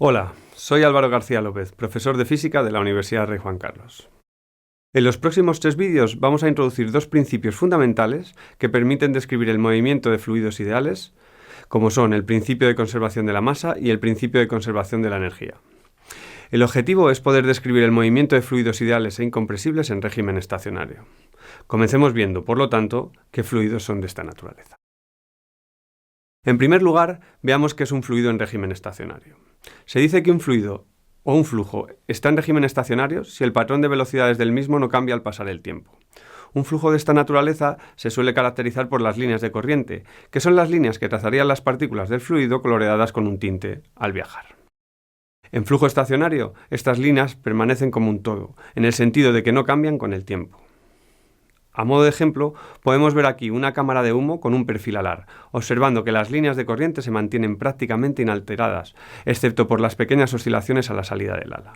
Hola, soy Álvaro García López, profesor de Física de la Universidad Rey Juan Carlos. En los próximos 3 vídeos vamos a introducir 2 principios fundamentales que permiten describir el movimiento de fluidos ideales, como son el principio de conservación de la masa y el principio de conservación de la energía. El objetivo es poder describir el movimiento de fluidos ideales e incompresibles en régimen estacionario. Comencemos viendo, por lo tanto, qué fluidos son de esta naturaleza. En primer lugar, veamos qué es un fluido en régimen estacionario. Se dice que un fluido o un flujo está en régimen estacionario si el patrón de velocidades del mismo no cambia al pasar el tiempo. Un flujo de esta naturaleza se suele caracterizar por las líneas de corriente, que son las líneas que trazarían las partículas del fluido coloreadas con un tinte al viajar. En flujo estacionario, estas líneas permanecen como un todo, en el sentido de que no cambian con el tiempo. A modo de ejemplo, podemos ver aquí una cámara de humo con un perfil alar, observando que las líneas de corriente se mantienen prácticamente inalteradas, excepto por las pequeñas oscilaciones a la salida del ala.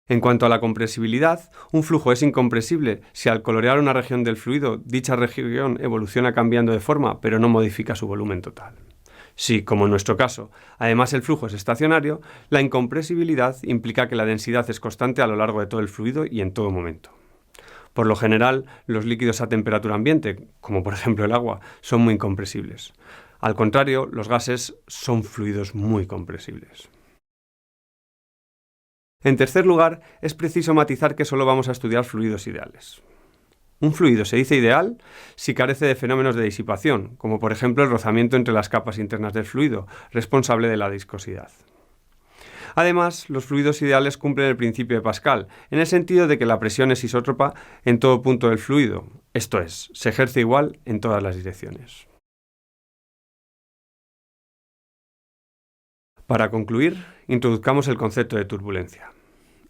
En cuanto a la compresibilidad, un flujo es incompresible si al colorear una región del fluido, dicha región evoluciona cambiando de forma, pero no modifica su volumen total. Si, como en nuestro caso, además el flujo es estacionario, la incompresibilidad implica que la densidad es constante a lo largo de todo el fluido y en todo momento. Por lo general, los líquidos a temperatura ambiente, como por ejemplo el agua, son muy incompresibles. Al contrario, los gases son fluidos muy compresibles. En tercer lugar, es preciso matizar que solo vamos a estudiar fluidos ideales. Un fluido se dice ideal si carece de fenómenos de disipación, como por ejemplo el rozamiento entre las capas internas del fluido, responsable de la viscosidad. Además, los fluidos ideales cumplen el principio de Pascal, en el sentido de que la presión es isótropa en todo punto del fluido, esto es, se ejerce igual en todas las direcciones. Para concluir, introduzcamos el concepto de turbulencia.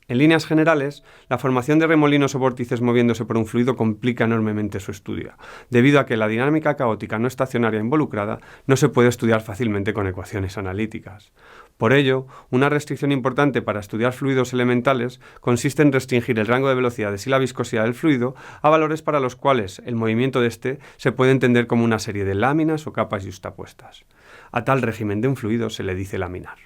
En líneas generales, la formación de remolinos o vórtices moviéndose por un fluido complica enormemente su estudio, debido a que la dinámica caótica no estacionaria involucrada no se puede estudiar fácilmente con ecuaciones analíticas. Por ello, una restricción importante para estudiar fluidos elementales consiste en restringir el rango de velocidades y la viscosidad del fluido a valores para los cuales el movimiento de éste se puede entender como una serie de láminas o capas yuxtapuestas. A tal régimen de un fluido se le dice laminar.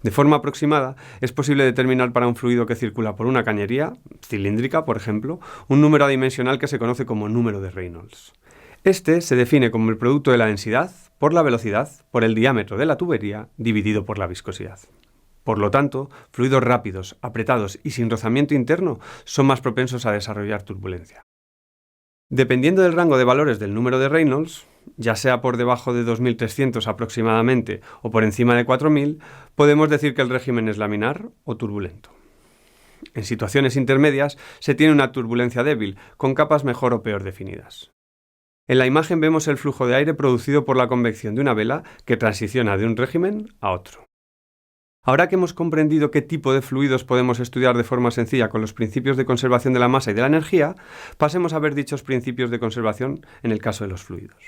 De forma aproximada, es posible determinar para un fluido que circula por una cañería, cilíndrica por ejemplo, un número adimensional que se conoce como número de Reynolds. Este se define como el producto de la densidad por la velocidad por el diámetro de la tubería dividido por la viscosidad. Por lo tanto, fluidos rápidos, apretados y sin rozamiento interno son más propensos a desarrollar turbulencia. Dependiendo del rango de valores del número de Reynolds, ya sea por debajo de 2300 aproximadamente o por encima de 4000, podemos decir que el régimen es laminar o turbulento. En situaciones intermedias se tiene una turbulencia débil, con capas mejor o peor definidas. En la imagen vemos el flujo de aire producido por la convección de una vela que transiciona de un régimen a otro. Ahora que hemos comprendido qué tipo de fluidos podemos estudiar de forma sencilla con los principios de conservación de la masa y de la energía, pasemos a ver dichos principios de conservación en el caso de los fluidos.